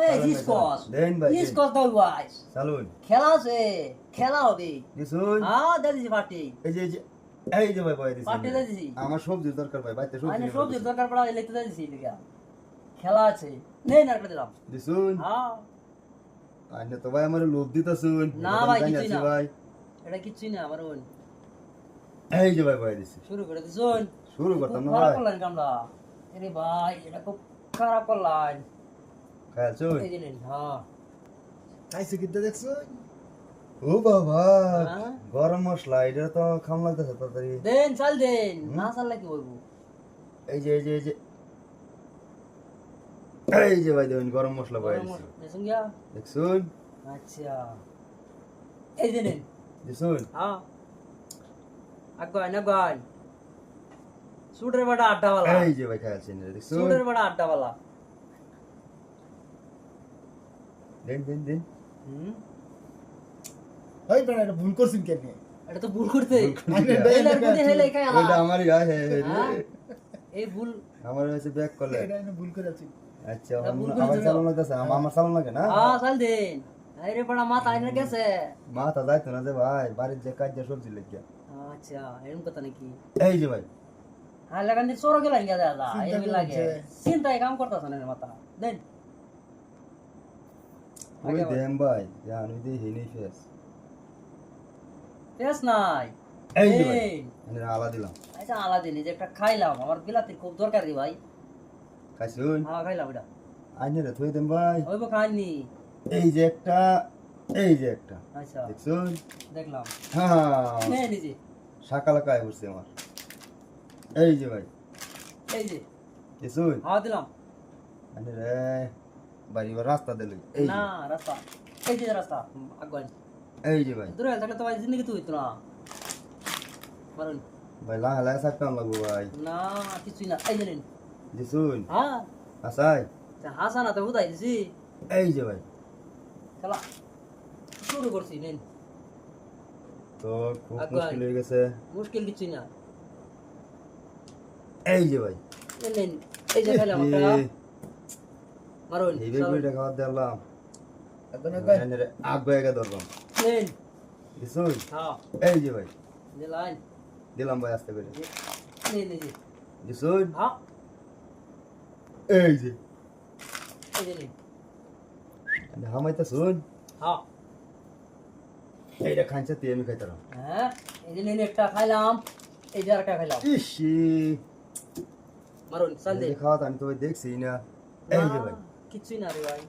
এই স্কচ দেন ভাই স্কচ দাও ভাই চালুন খেলা আছে খেলা হবে দিছুন হ্যাঁ দিছি পার্টি এই যে ভাই বয় দিছি পার্টি দিছি আমার সবজির দরকার ভাই বাইতে আইনে সবজি সবজি দরকার পড়া লিখতে দিছি লিখা খেলা আছে নেই না একটা দিলাম দিছুন হ্যাঁ আইনে তো ভাই আমার লোভ দিতাছুন না ভাই কিছুই না ভাই এটা কিছুই না আমার বোন এই যে ভাই বয় দিছি শুরু করে দিছুন শুরু করতাম না খারাপ ভাই করলেন কামলা আরে ভাই এটা খুব খারাপ করলেন খাইছুন এই দিলেন হ্যাঁ খাইছে কিন্তু দেখছো ও বাবা হ্যাঁ? গরম মশলা এটা তো খাম লাগতেছে তাড়াতাড়ি দেন চাল দেন না চাললে কি বলবো এই যে ভাই দেখুন গরম মশলা বয় দিছি দেখুন গিয়া দেখছুন আচ্ছা এই যে নেন দিছুন হ্যাঁ আগান সুটের বাটা আড্ডাওয়ালা এই যে ভাই খাইছেন দেখছুন সুটের বাটা আড্ডাওয়ালা দেন হুম ওই বেটা এটা ভুল করছিস কেন এটা তো ভুল করতে এটা হেলার মধ্যে হেলে খাই আলা এটা আমারই গায়ে হ্যাঁ? এই ভুল আমার হয়েছে ব্যাক করলে এটা এনে ভুল করে আছি আচ্ছা এটা ভুল আমার করেছিল। চালানো লাগতেছে আমার চালানো লাগে না হ্যাঁ চাল দেন আরে বড় মাথা আইনা গেছে মাথা যাইতো না যে ভাই বাড়ির যে কাজ সবজি লেগে আচ্ছা এরকম কথা নাকি এই যে ভাই হ্যাঁ লাগান দিয়ে চোর গেলেন গিয়া দাদা চিন্তা এই লাগে করছে। চিন্তায় কাম করতেছ না মাথা দেন ওই দেম ভাই জান ওই যে হিনি ফেস পেস নাই এই যে ভাই দেন। আমি আলা দিলাম আচ্ছা আলা দিলি যে একটা খাইলাম আমার বিলাতির খুব দরকার রে ভাই খাইছুন হ্যাঁ খাইলাম এটা আইনে রে থই দেম ভাই হইব খাইনি এই যে একটা আচ্ছা দেখছুন দেখলাম হ্যাঁ নে নিজে সকালে কায় বসছে আমার এই যে ভাই এই যে দেখছুন হাওয়া দিলাম আইনে রে বাড়ি রাস্তা দিল এই না যে রাস্তা এই যে রাস্তা আগুন এই যে ভাই দূরে থাকলে তো ভাই জিন্দগি তো হইতো না মারুন ভাই লাহে লাহে সাকতাম লাগবো ভাই না কিছুই না এই যে নিন দেখছুন হ্যাঁ আসাই হাসা না তো বুঝাই দিছি এই যে ভাই খেলা শুরু করছি নিন তো খুব আগুন। মুশকিল হয়ে গেছে মুশকিল কিছুই না এই যে ভাই এই নিন এই যে খেলাম একটা মারুন এই বেগুনিটা খাওয়া দিলাম এখন এখন আইনে রে আগ বয়ে ধরলাম নিন দেখছুন হ্যাঁ এই যে ভাই দিলাইন দিলাম ভাই আস্তে করে নিন এই যে দেখছুন হ্যাঁ এই যে এই যে নিন হামাইতা শুন হ্যাঁ এইটা খাইছে তুই আমি খাইতাম হ্যাঁ এই যে নিন একটা খাইলাম এই যে আরেকটা খাইলাম ইসি মারুন চাল দে খাওয়া আমি তো দেখছি না এই যে ভাই কিছুই না রে ভাই